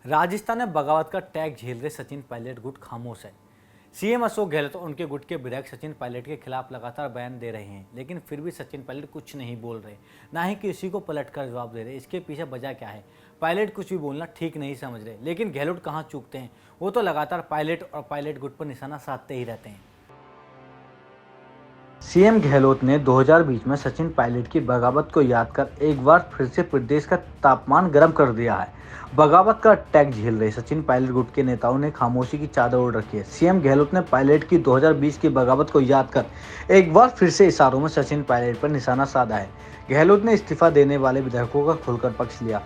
राजस्थान में बगावत का टैग झेल रहे सचिन पायलट गुट खामोश है। सीएम अशोक गहलोत और उनके गुट के विधायक सचिन पायलट के खिलाफ लगातार बयान दे रहे हैं, लेकिन फिर भी सचिन पायलट कुछ नहीं बोल रहे, ना ही किसी को पलटकर जवाब दे रहे। इसके पीछे वजह क्या है? पायलट कुछ भी बोलना ठीक नहीं समझ रहे, लेकिन गहलोत कहाँ चूकते हैं? वो तो लगातार पायलट और पायलट गुट पर निशाना साधते ही रहते हैं। सीएम गहलोत ने 2020 में सचिन पायलट की बगावत को याद कर एक बार फिर से प्रदेश का तापमान गर्म कर दिया है। बगावत का टैग झेल रहे सचिन पायलट गुट के नेताओं ने खामोशी की चादर ओढ़ रखी है। सीएम गहलोत ने पायलट की 2020 की बगावत को याद कर एक बार फिर से इशारों में सचिन पायलट पर निशाना साधा है। गहलोत ने इस्तीफा देने वाले विधायकों का खुलकर पक्ष लिया।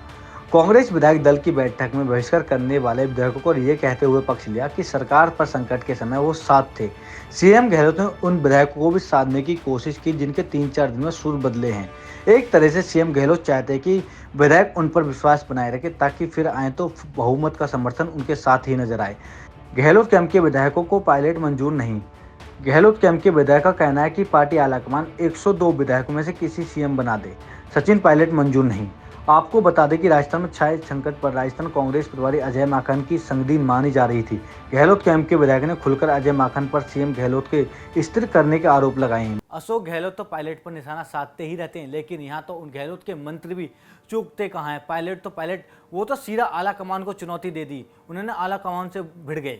कांग्रेस विधायक दल की बैठक में बहिष्कार करने वाले विधायकों को ये कहते हुए पक्ष लिया कि सरकार पर संकट के समय वो साथ थे। सीएम गहलोत ने उन विधायकों को भी साधने की कोशिश की जिनके 3-4 दिन में सुर बदले हैं। एक तरह से सीएम गहलोत चाहते हैं कि विधायक उन पर विश्वास बनाए रखे ताकि फिर आए तो बहुमत का समर्थन उनके साथ ही नजर आए। गहलोत कैंप के विधायकों को पायलट मंजूर नहीं। गहलोत कैंप के विधायक का कहना है कि पार्टी आलाकमान 102 विधायकों में से किसी सीएम बना दे, सचिन पायलट मंजूर नहीं। आपको बता दें कि राजस्थान में छाए संकट पर राजस्थान कांग्रेस प्रभारी अजय माकन की संगीन मानी जा रही थी। गहलोत कैंप के विधायक ने खुलकर अजय माकन पर सीएम गहलोत के स्थिर करने के आरोप लगाए हैं। अशोक गहलोत तो पायलट पर निशाना साधते ही रहते हैं, लेकिन यहाँ तो उन गहलोत के मंत्री भी चूकते कहाँ हैं। पायलट वो तो सीधा आला कमान को चुनौती दे दी, उन्होंने आला कमान से भिड़ गए।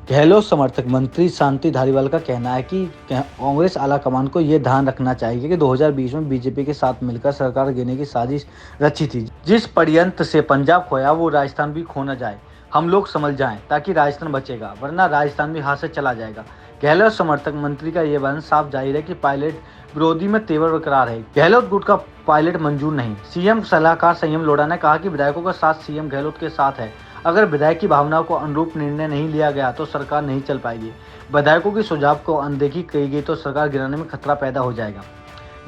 गहलोत समर्थक मंत्री शांति धारीवाल का कहना है कि कांग्रेस आलाकमान को यह ध्यान रखना चाहिए कि 2020 में बीजेपी के साथ मिलकर सरकार गिरने की साजिश रची थी। जिस षड्यंत्र से पंजाब खोया वो राजस्थान भी खो न जाए, हम लोग समझ जाएं ताकि राजस्थान बचेगा, वरना राजस्थान भी हाथ से चला जाएगा। गहलोत समर्थक मंत्री का यह बयान साफ जाहिर है कि पायलट विरोधी में तेवर बरकरार है। गहलोत गुट का पायलट मंजूर नहीं। सीएम सलाहकार संयम लोढ़ा ने कहा कि विधायकों का साथ सीएम गहलोत के साथ है। अगर विधायक की भावनाओं को अनुरूप निर्णय नहीं लिया गया तो सरकार नहीं चल पाएगी। विधायकों की सुझाव को अनदेखी की गई तो सरकार गिराने में खतरा पैदा हो जाएगा।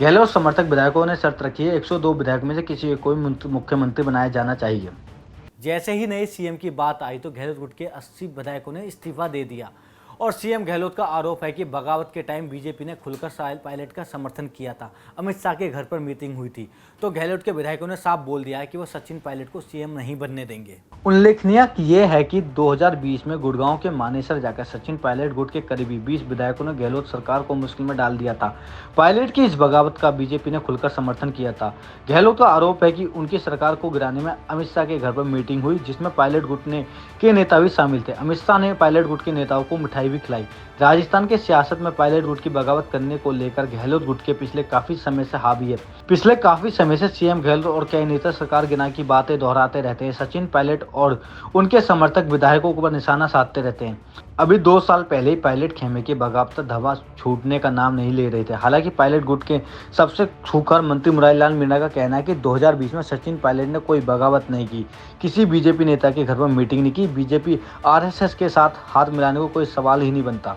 गहलोत समर्थक विधायकों ने शर्त रखी है 102 विधायक में से किसी एक कोई मुख्यमंत्री बनाया जाना चाहिए। जैसे ही नए सीएम की बात आई तो गहलोत गुट के 80 विधायकों ने इस्तीफा दे दिया और सीएम गहलोत का आरोप है कि बगावत के टाइम बीजेपी ने खुलकर पायलट का समर्थन किया था। अमित शाह के घर पर मीटिंग हुई थी तो गहलोत के विधायकों ने साफ बोल दिया है कि वो सचिन पायलट को सीएम नहीं बनने देंगे। उल्लेखनीय ये है कि 2020 में गुड़गांव के मानेसर जाकर सचिन पायलट गुट के करीबी 20 विधायकों ने गहलोत सरकार को मुश्किल में डाल दिया था। पायलट की इस बगावत का बीजेपी ने खुलकर समर्थन किया था। गहलोत का आरोप है कि उनकी सरकार को गिराने में अमित शाह के घर पर मीटिंग हुई जिसमें पायलट गुट के नेता भी शामिल थे। अमित शाह ने पायलट गुट के नेताओं को मिठाई भी खिलाई। राजस्थान के सियासत में पायलट गुट की बगावत करने को लेकर गहलोत गुट के पिछले काफी समय से हावी है। पिछले काफी समय से सीएम गहलोत और कई नेता सरकार गिराने की बातें दोहराते रहते हैं। सचिन पायलट और उनके समर्थक विधायकों पर निशाना साधते रहते हैं। अभी 2 साल पहले ही पायलट खेमे की बगावत धवा छूटने का नाम नहीं ले रहे थे। हालांकि पायलट गुट के सबसे खूंखार मंत्री मुरारीलाल मीणा का कहना है कि 2020 में सचिन पायलट ने कोई बगावत नहीं की, किसी बीजेपी नेता के घर पर मीटिंग नहीं की। बीजेपी आरएसएस के साथ हाथ मिलाने को कोई सवाल ही नहीं बनता।